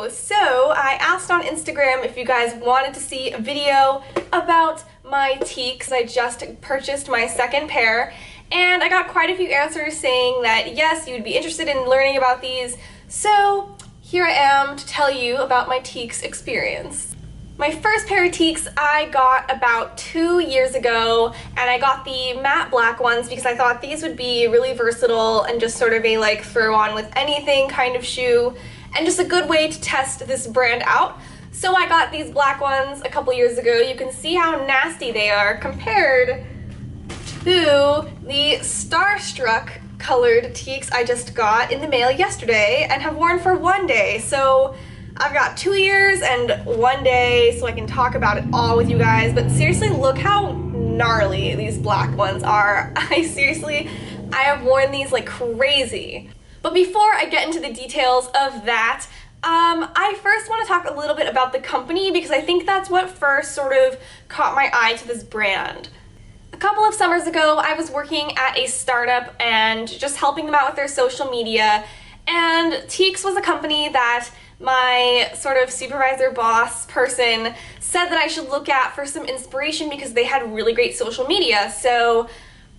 So I asked on Instagram if you guys wanted to see a video about my Tieks. I just purchased my second pair, and I got quite a few answers saying that yes, you'd be interested in learning about these. So here I am to tell you about my Tieks experience. My first pair of Tieks I got about 2 years ago, and I got the matte black ones because I thought these would be really versatile and just sort of a like throw on with anything kind of shoe, and just a good way to test this brand out. So I got these black ones a couple years ago. You can see how nasty they are compared to the Starstruck colored Tieks I just got in the mail yesterday and have worn for 1 day. So I've got 2 years and 1 day, so I can talk about it all with you guys. But seriously, look how gnarly these black ones are. I have worn these like crazy. But before I get into the details of that, I first want to talk a little bit about the company because I think that's what first sort of caught my eye to this brand. A couple of summers ago, I was working at a startup and just helping them out with their social media, and Tieks was a company that my sort of supervisor boss person said that I should look at for some inspiration because they had really great social media. So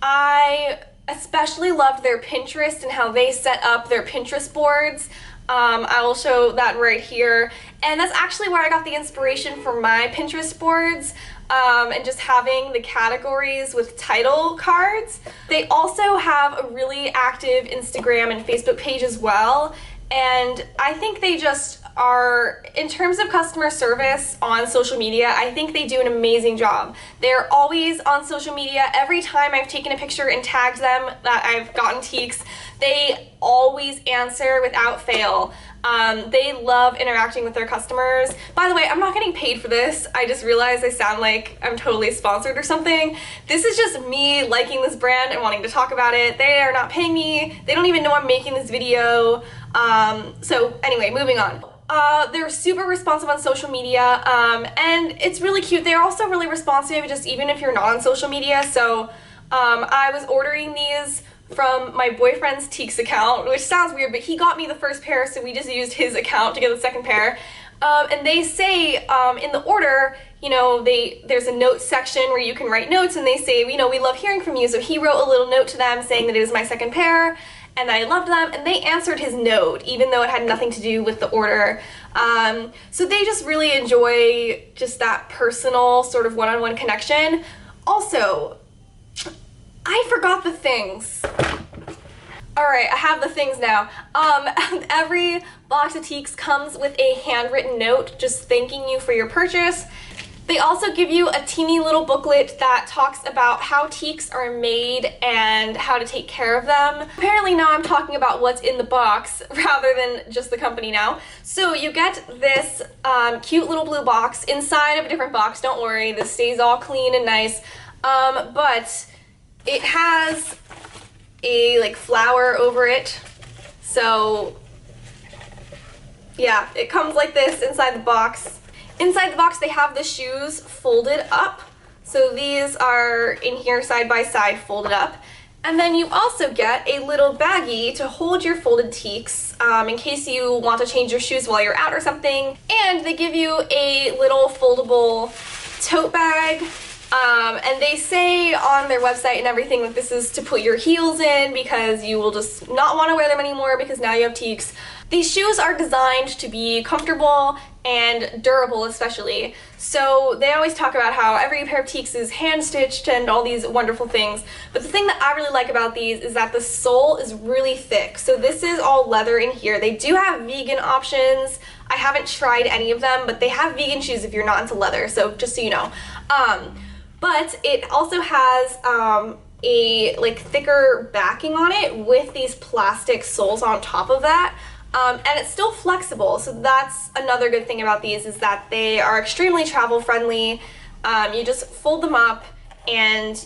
I especially loved their Pinterest and how they set up their Pinterest boards. I will show that right here. And that's actually where I got the inspiration for my Pinterest boards, and just having the categories with title cards. They also have a really active Instagram and Facebook page as well. And I think they just are, in terms of customer service on social media, I think they do an amazing job. They're always on social media. Every time I've taken a picture and tagged them that I've gotten Tieks, they always answer without fail. They love interacting with their customers. By the way, I'm not getting paid for this. I just realized I sound like I'm totally sponsored or something. This is just me liking this brand and wanting to talk about it. They are not paying me. They don't even know I'm making this video. So anyway, moving on. They're super responsive on social media, and it's really cute. They're also really responsive just even if you're not on social media. So I was ordering these from my boyfriend's Tieks account, which sounds weird, but he got me the first pair, so we just used his account to get the second pair. And they say in the order, you know, there's a notes section where you can write notes, and they say, you know, we love hearing from you. So he wrote a little note to them saying that it was my second pair and that I loved them, and they answered his note even though it had nothing to do with the order. So they just really enjoy just that personal sort of one-on-one connection. Also, I forgot the things. Alright, I have the things now. Every box of Tieks comes with a handwritten note just thanking you for your purchase. They also give you a teeny little booklet that talks about how Tieks are made and how to take care of them. Apparently now I'm talking about what's in the box rather than just the company now. So you get this cute little blue box inside of a different box. Don't worry, this stays all clean and nice. But it has a like flower over it. So yeah, it comes like this inside the box. Inside the box they have the shoes folded up. So these are in here side by side folded up. And then you also get a little baggie to hold your folded Tieks in case you want to change your shoes while you're out or something. And they give you a little foldable tote bag. And they say on their website and everything that this is to put your heels in because you will just not want to wear them anymore because now you have Tieks. These shoes are designed to be comfortable and durable especially. So they always talk about how every pair of Tieks is hand-stitched and all these wonderful things. But the thing that I really like about these is that the sole is really thick. So this is all leather in here. They do have vegan options. I haven't tried any of them, but they have vegan shoes if you're not into leather, so just so you know. But it also has a like thicker backing on it with these plastic soles on top of that. And it's still flexible, so that's another good thing about these is that they are extremely travel friendly. You just fold them up and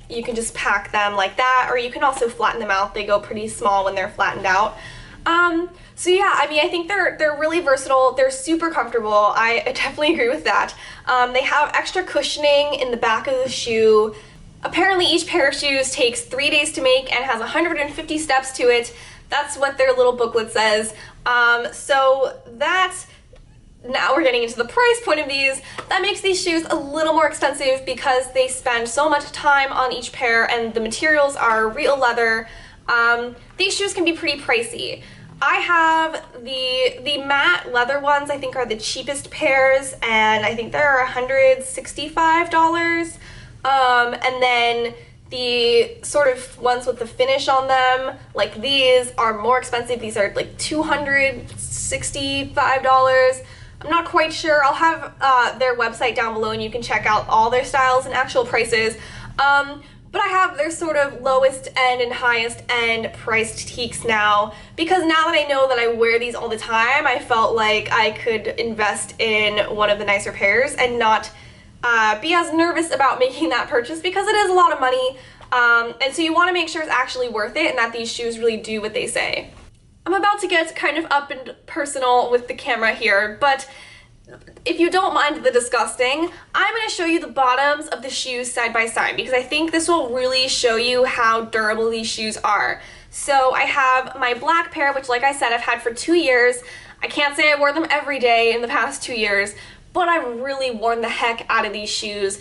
you can just pack them like that, or you can also flatten them out. They go pretty small when they're flattened out. So yeah, I mean, I think they're really versatile. They're super comfortable. I definitely agree with that. They have extra cushioning in the back of the shoe. Apparently each pair of shoes takes 3 days to make and has 150 steps to it. That's what their little booklet says. So that's, now we're getting into the price point of these. That makes these shoes a little more expensive because they spend so much time on each pair and the materials are real leather. These shoes can be pretty pricey. I have the matte leather ones, I think are the cheapest pairs, and I think they're $165. And then the sort of ones with the finish on them, like these, are more expensive. These are like $265. I'm not quite sure. I'll have their website down below and you can check out all their styles and actual prices. But I have their sort of lowest end and highest end priced Tieks now, because now that I know that I wear these all the time, I felt like I could invest in one of the nicer pairs and not be as nervous about making that purchase, because it is a lot of money. And so you want to make sure it's actually worth it and that these shoes really do what they say. I'm about to get kind of up and personal with the camera here, but if you don't mind the disgusting, I'm going to show you the bottoms of the shoes side by side, because I think this will really show you how durable these shoes are. So I have my black pair, which like I said, I've had for 2 years. I can't say I wore them every day in the past 2 years, but I've really worn the heck out of these shoes.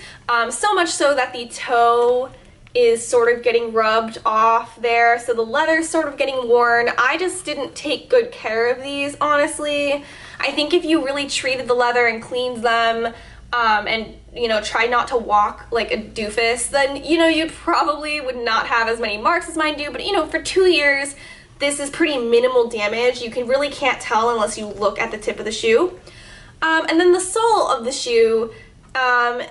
So much so that the toe is sort of getting rubbed off there, so the leather's sort of getting worn. I just didn't take good care of these, honestly. I think if you really treated the leather and cleaned them, and, you know, tried not to walk like a doofus, then, you know, you probably would not have as many marks as mine do. But, you know, for 2 years, this is pretty minimal damage. You really can't tell unless you look at the tip of the shoe. And then the sole of the shoe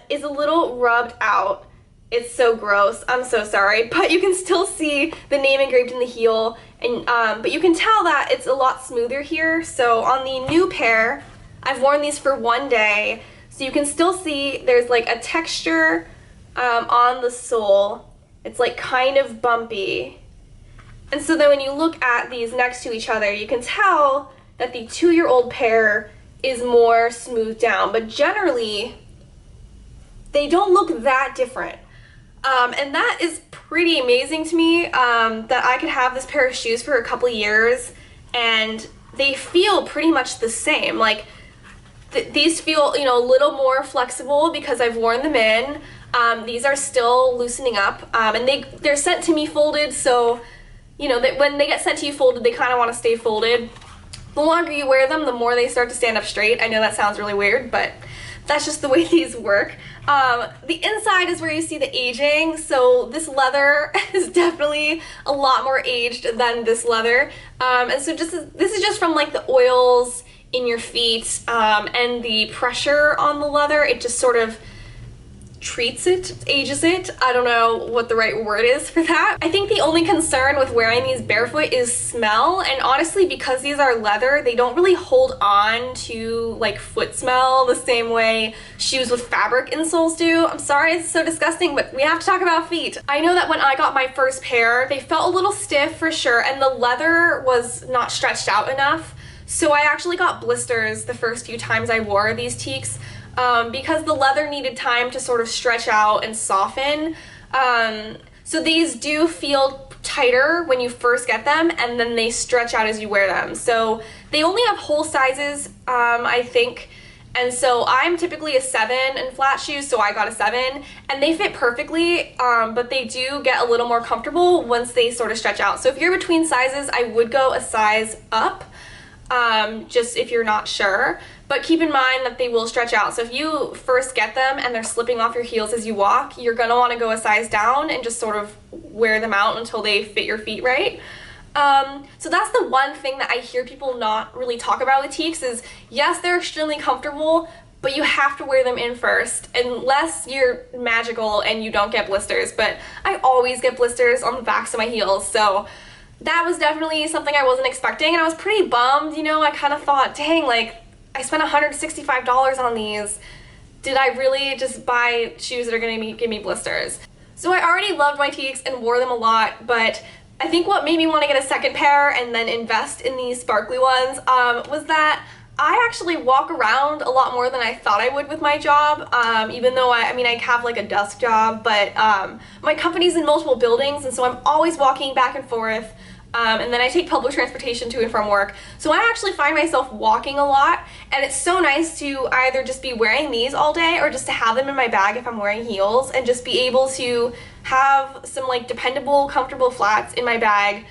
is a little rubbed out. It's so gross. I'm so sorry, but you can still see the name engraved in the heel, and but you can tell that it's a lot smoother here. So on the new pair, I've worn these for 1 day, so you can still see there's like a texture on the sole. It's like kind of bumpy. And so then when you look at these next to each other, you can tell that the 2-year-old pair is more smoothed down, but generally they don't look that different. And that is pretty amazing to me, that I could have this pair of shoes for a couple years and they feel pretty much the same. Like these feel, you know, a little more flexible because I've worn them in. These are still loosening up, and they're sent to me folded, so, you know, that when they get sent to you folded, they kind of want to stay folded. The longer you wear them, the more they start to stand up straight. I know that sounds really weird, but that's just the way these work. The inside is where you see the aging, so this leather is definitely a lot more aged than this leather. And so this is just from like the oils in your feet, and the pressure on the leather. It just sort of treats it, ages it. I don't know what the right word is for that. I think the only concern with wearing these barefoot is smell, and honestly, because these are leather, they don't really hold on to like foot smell the same way shoes with fabric insoles do. I'm sorry, it's so disgusting, but we have to talk about feet. I know that when I got my first pair, they felt a little stiff for sure, and the leather was not stretched out enough. So I actually got blisters the first few times I wore these Tieks, because the leather needed time to sort of stretch out and soften. So these do feel tighter when you first get them, and then they stretch out as you wear them. So they only have whole sizes, I think, and so I'm typically a 7 in flat shoes, so I got a 7, and they fit perfectly, but they do get a little more comfortable once they sort of stretch out. So if you're between sizes, I would go a size up, just if you're not sure. But keep in mind that they will stretch out. So if you first get them and they're slipping off your heels as you walk, you're gonna wanna go a size down and just sort of wear them out until they fit your feet right. So that's the one thing that I hear people not really talk about with Tieks is, yes, they're extremely comfortable, but you have to wear them in first, unless you're magical and you don't get blisters. But I always get blisters on the backs of my heels, so that was definitely something I wasn't expecting, and I was pretty bummed, you know. I kind of thought, dang, like, I spent $165 on these. Did I really just buy shoes that are going to give me blisters? So I already loved my Tieks and wore them a lot, but I think what made me want to get a second pair and then invest in these sparkly ones was that I actually walk around a lot more than I thought I would with my job, even though I mean I have like a desk job, but my company's in multiple buildings, and so I'm always walking back and forth. and then I take public transportation to and from work. So I actually find myself walking a lot, and it's so nice to either just be wearing these all day or just to have them in my bag if I'm wearing heels, and just be able to have some like dependable, comfortable flats in my bag.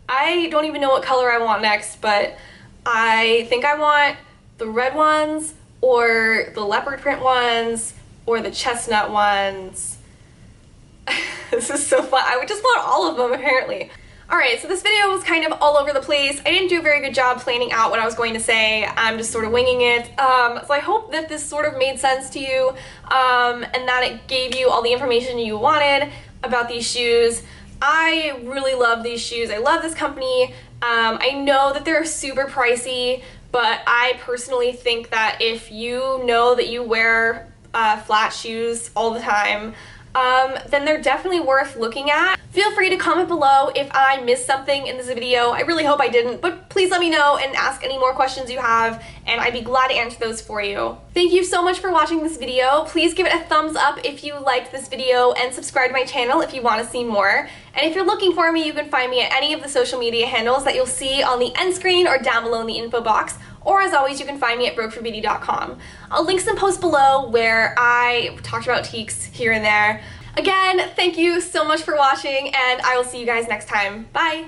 I don't even know what color I want next, but I think I want the red ones or the leopard print ones or the chestnut ones. This is so fun. I would just want all of them apparently. Alright, so this video was kind of all over the place. I didn't do a very good job planning out what I was going to say. I'm just sort of winging it. So I hope that this sort of made sense to you, and that it gave you all the information you wanted about these shoes. I really love these shoes. I love this company. I know that they're super pricey, but I personally think that if you know that you wear flat shoes all the time, then they're definitely worth looking at. Feel free to comment below if I missed something in this video. I really hope I didn't, but please let me know and ask any more questions you have, and I'd be glad to answer those for you. Thank you so much for watching this video. Please give it a thumbs up if you liked this video, and subscribe to my channel if you want to see more. And if you're looking for me, you can find me at any of the social media handles that you'll see on the end screen or down below in the info box. Or as always, you can find me at brokeforbeauty.com. I'll link some posts below where I talked about Tieks here and there. Again, thank you so much for watching, and I will see you guys next time. Bye!